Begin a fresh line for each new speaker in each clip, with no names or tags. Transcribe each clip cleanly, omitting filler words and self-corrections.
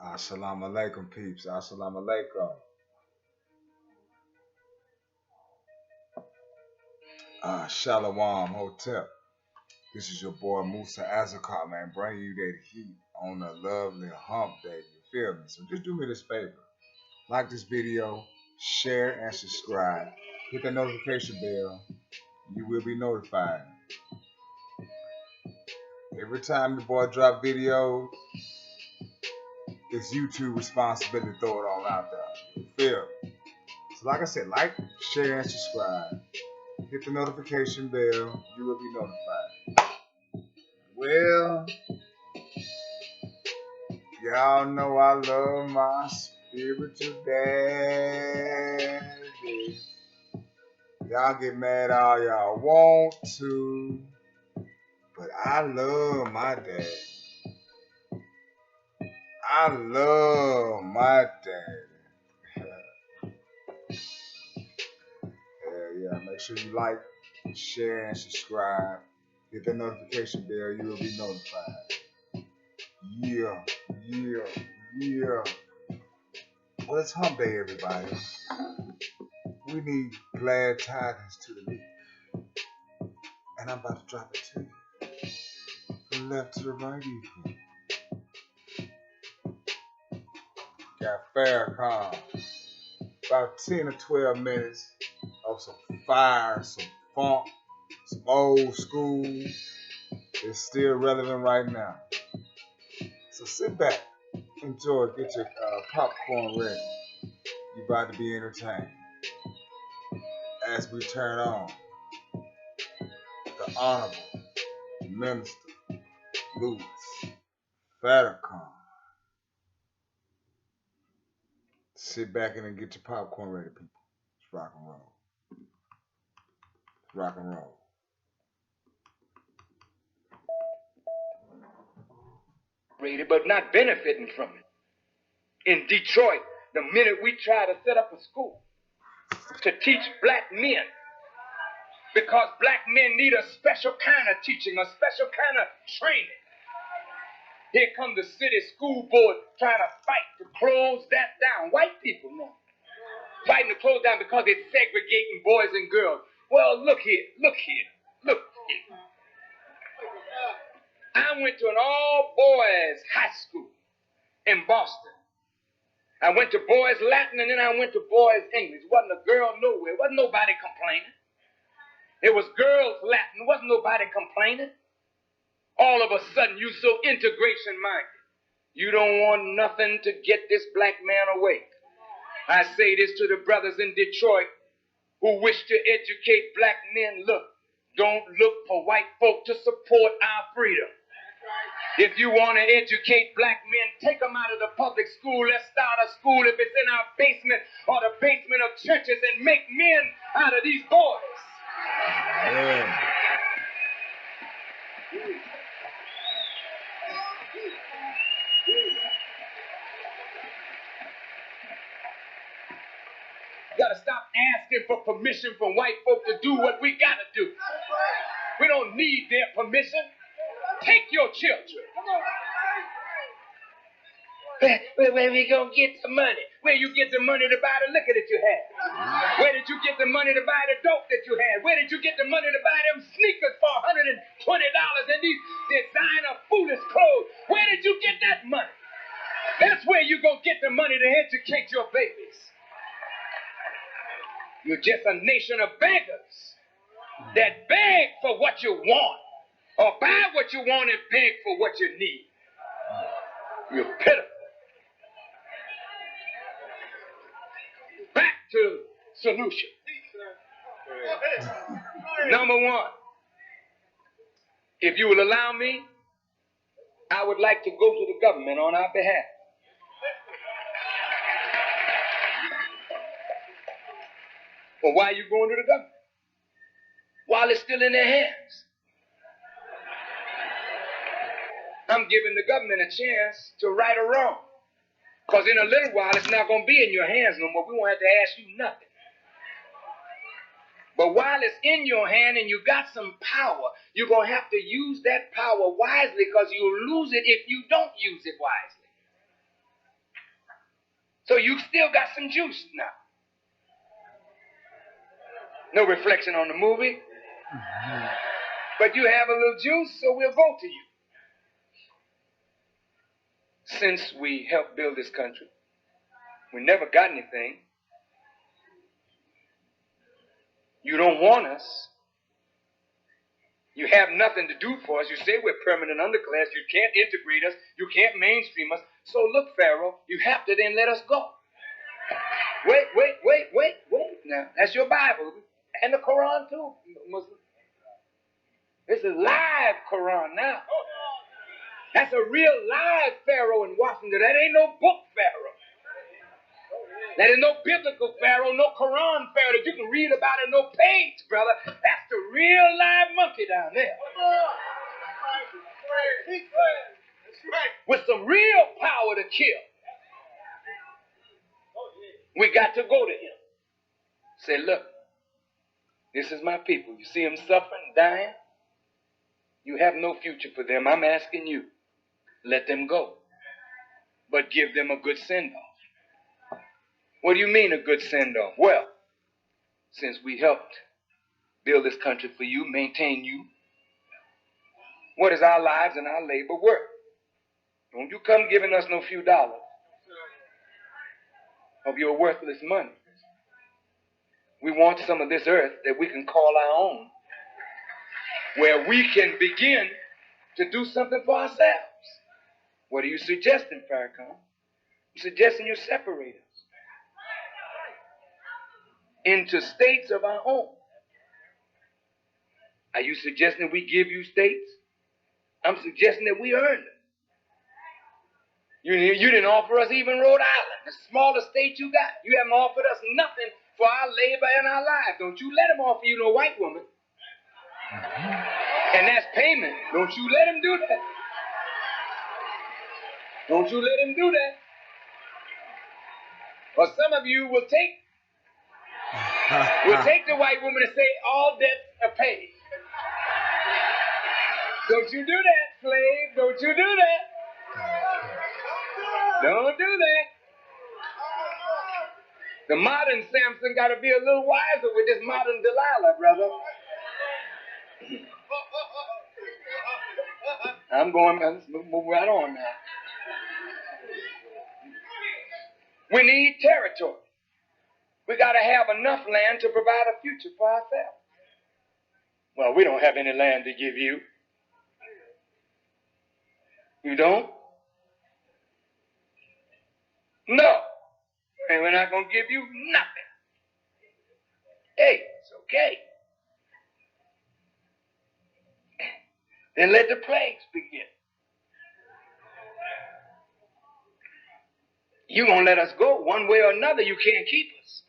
Assalamu alaikum, peeps. Assalamu alaikum. Shalom Hotel. This is your boy Musa Azakar, man, bringing you that heat on a lovely hump day. You feel me? So just do me this favor. Like this video, share and subscribe. Hit the notification bell. You will be notified. Every time your boy drop videos, it's YouTube responsibility to throw it all out there. You feel me? So like I said, like, share, and subscribe. Hit the notification bell. You will be notified. Well, y'all know I love my spiritual daddy. Y'all get mad all y'all want to, but I love my dad. I love my daddy. Yeah. Make sure you like, share, and subscribe. Hit the notification bell. You will be notified. Yeah. Well, it's hump day, everybody. We need glad tidings to the lead. And I'm about to drop it to you. From left to the right, equal. Got Farrakhan. About 10 or 12 minutes of some fire, some funk, some old school. It's still relevant right now. So sit back, enjoy, get your popcorn ready. You're about to be entertained. As we turn on the Honorable Minister Louis Farrakhan. Sit back and get your popcorn ready, people. It's rock and roll. It's rock and roll.
But not benefiting from it. In Detroit, the minute we try to set up a school to teach black men, because black men need a special kind of teaching, a special kind of training. Here comes the city school board trying to fight to close that down. White people now fighting to close down because it's segregating boys and girls. Well, look here. I went to an all-boys high school in Boston. I went to boys Latin and then I went to boys English. Wasn't a girl nowhere. Wasn't nobody complaining. It was girls Latin. Wasn't nobody complaining. All of a sudden, you so integration-minded. You don't want nothing to get this black man away. I say this to the brothers in Detroit who wish to educate black men. Look, don't look for white folk to support our freedom. If you want to educate black men, take them out of the public school. Let's start a school if it's in our basement or the basement of churches and make men out of these boys.
Yeah.
You gotta stop asking for permission from white folk to do what we gotta do. We don't need their permission. Take your children. Where we gonna get the money? Where you get the money to buy the liquor that you had? Where did you get the money to buy the dope that you had? Where did you get the money to buy them sneakers for $120 and these designer foolish clothes? Where did you get that money? That's where you gonna get the money to educate your babies. You're just a nation of beggars that beg for what you want or buy what you want and beg for what you need. You're pitiful. Back to solution. Number one, if you will allow me, I would like to go to the government on our behalf. Well, why are you going to the government? While it's still in their hands. I'm giving the government a chance to right or wrong. Because in a little while, it's not going to be in your hands no more. We won't have to ask you nothing. But while it's in your hand and you got some power, you're going to have to use that power wisely because you'll lose it if you don't use it wisely. So you still got some juice now. No reflection on the movie. But you have a little juice, so we'll go to you. Since we helped build this country, we never got anything. You don't want us. You have nothing to do for us. You say we're permanent underclass. You can't integrate us. You can't mainstream us. So look, Pharaoh, you have to then let us go. Wait. Now, that's your Bible. And the Quran too, Muslim. This is live Quran now. That's a real live Pharaoh in Washington. That ain't no book Pharaoh. That is no biblical Pharaoh, no Quran Pharaoh that you can read about in no page, brother. That's the real live monkey down there. With some real power to kill. We got to go to him. Say, look, this is my people. You see them suffering, dying? You have no future for them. I'm asking you, let them go. But give them a good send-off. What do you mean a good send-off? Well, since we helped build this country for you, maintain you, what is our lives and our labor worth? Don't you come giving us no few dollars of your worthless money. We want some of this earth that we can call our own, where we can begin to do something for ourselves. What are you suggesting, Farrakhan? I'm suggesting you separate us into states of our own. Are you suggesting we give you states? I'm suggesting that we earn them. You didn't offer us even Rhode Island, the smallest state you got. You haven't offered us nothing for our labor and our lives. Don't you let them offer you no white woman. And that's payment. Don't you let him do that. Don't you let him do that. Or some of you will take the white woman and say all debts are paid. Don't you do that, slave. Don't you do that. Don't do that. The modern Samson got to be a little wiser with this modern Delilah, brother. Let's move right on now. We need territory. We got to have enough land to provide a future for ourselves. Well, we don't have any land to give you. You don't? No. And we're not going to give you nothing. Hey, it's okay. Then let the plagues begin. You're going to let us go one way or another. You can't keep us.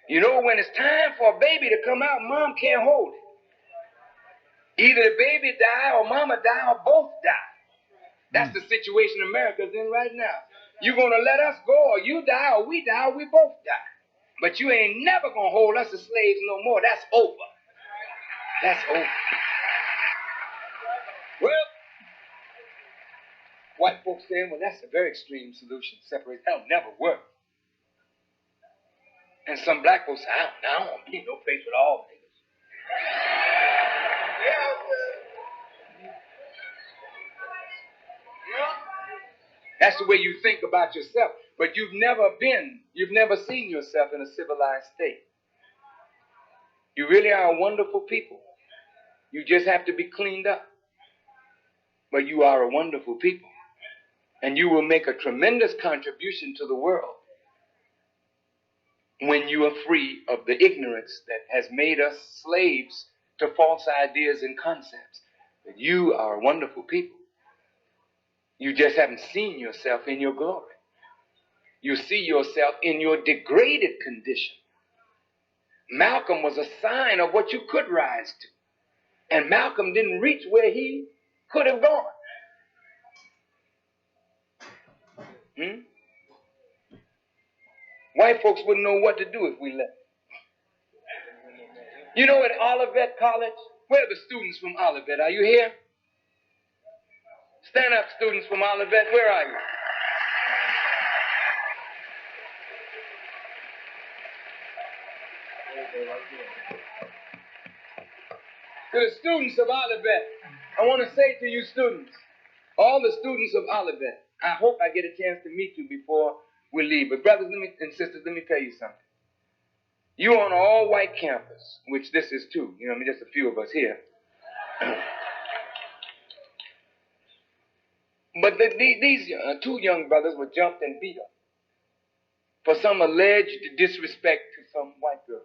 You know, when it's time for a baby to come out, mom can't hold it. Either the baby die or mama die or both die. That's the situation America's in right now. You're going to let us go or you die or we both die. But you ain't never going to hold us as slaves no more. That's over. That's over. Well, white folks saying, well, that's a very extreme solution. Separate. That'll never work. And some black folks say, I don't want to be in no place with all niggas. That's the way you think about yourself. But you've never seen yourself in a civilized state. You really are a wonderful people. You just have to be cleaned up. But you are a wonderful people. And you will make a tremendous contribution to the world when you are free of the ignorance that has made us slaves to false ideas and concepts. But you are a wonderful people. You just haven't seen yourself in your glory. You see yourself in your degraded condition. Malcolm was a sign of what you could rise to. And Malcolm didn't reach where he could have gone. White folks wouldn't know what to do if we left. You know, at Olivet College, where are the students from Olivet? Are you here? Stand up, students from Olivet. Where are you? To the students of Olivet, I want to say to you students, all the students of Olivet, I hope I get a chance to meet you before we leave. But brothers and sisters, let me tell you something. You're on an all-white campus, which this is too. You know, I mean, just a few of us here. But these two young brothers were jumped and beat up for some alleged disrespect to some white girl.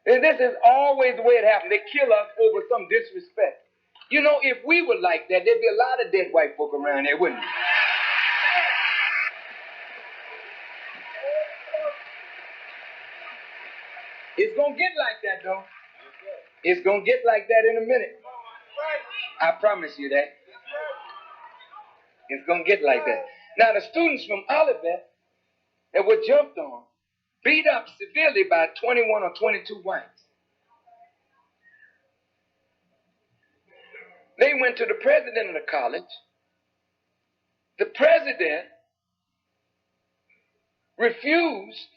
And this is always the way it happens. They kill us over some disrespect. You know, if we were like that, there'd be a lot of dead white folk around there, wouldn't there? It's going to get like that, though. It's going to get like that in a minute. I promise you that. It's going to get like that. Now, the students from Olivet that were jumped on, beat up severely by 21 or 22 whites. They went to the president of the college. The president refused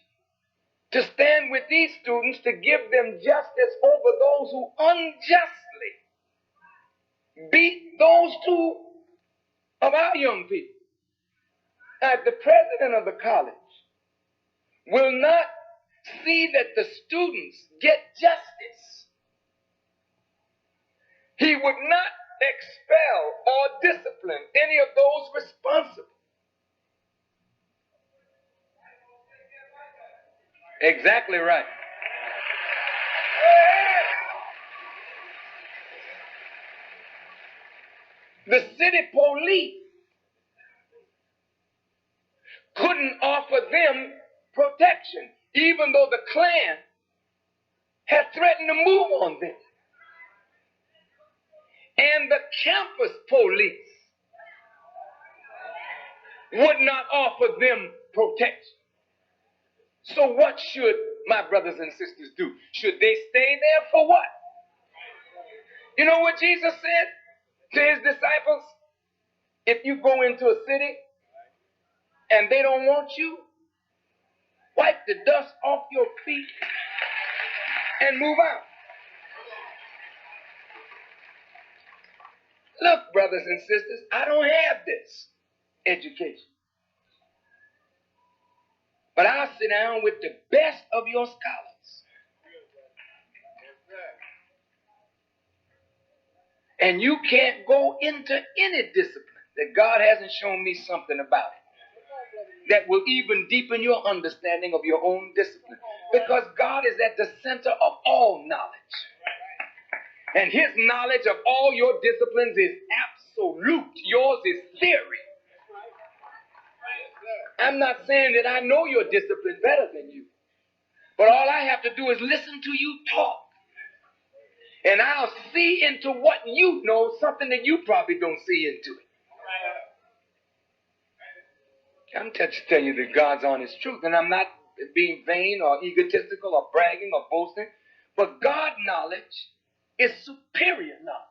to stand with these students to give them justice over those who unjustly beat those two of our young people. Now, if the president of the college will not see that the students get justice, he would not expel or discipline any of those responsible. Exactly right. The city police couldn't offer them protection, even though the Klan had threatened to move on them. And the campus police would not offer them protection. So what should my brothers and sisters do? Should they stay there for what? You know what Jesus said to his disciples? If you go into a city and they don't want you, wipe the dust off your feet and move out. Look, brothers and sisters, I don't have this education. But I'll sit down with the best of your scholars. And you can't go into any discipline that God hasn't shown me something about it that will even deepen your understanding of your own discipline. Because God is at the center of all knowledge. And his knowledge of all your disciplines is absolute. Yours is theory. I'm not saying that I know your discipline better than you. But all I have to do is listen to you talk. And I'll see into what you know, something that you probably don't see into it. I'm telling you the God's honest truth. And I'm not being vain or egotistical or bragging or boasting. But God knowledge is superior knowledge.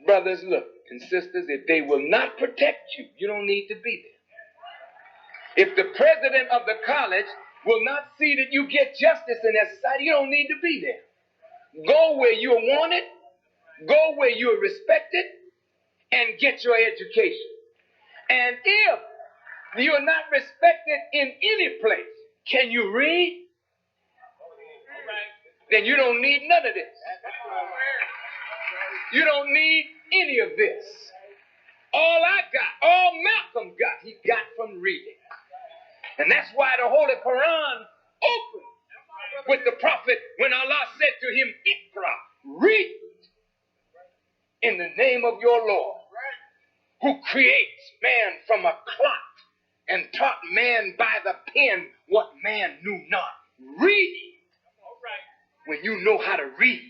Brothers, look, and sisters, if they will not protect you, you don't need to be there. If the president of the college will not see that you get justice in that society, you don't need to be there. Go where you're wanted, go where you're respected, and get your education. And if you're not respected in any place, can you read? Then you don't need none of this. You don't need any of this. All Malcolm got, he got from reading. And that's why the Holy Quran opened with the prophet when Allah said to him, Iqra, read in the name of your Lord, who creates man from a clot and taught man by the pen what man knew not. Read when you know how to read.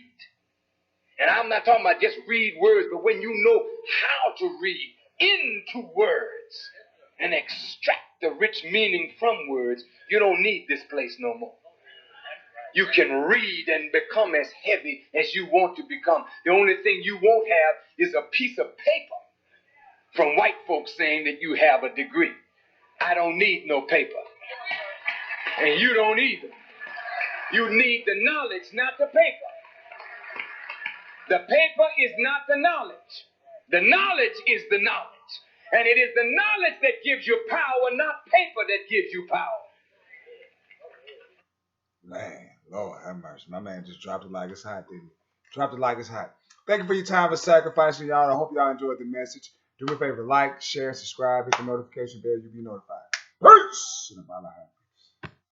And I'm not talking about just read words, but when you know how to read into words and extract the rich meaning from words, you don't need this place no more. You can read and become as heavy as you want to become. The only thing you won't have is a piece of paper from white folks saying that you have a degree. I don't need no paper. And you don't either. You need the knowledge, not the paper. The paper is not the knowledge. The knowledge is the knowledge. And it is the knowledge that gives you power, not paper that gives you power.
Man, Lord have mercy. My man just dropped it like it's hot, didn't he? Dropped it like it's hot. Thank you for your time and sacrificing, y'all. I hope y'all enjoyed the message. Do me a favor, like, share, subscribe, hit the notification bell. You'll be notified. Peace!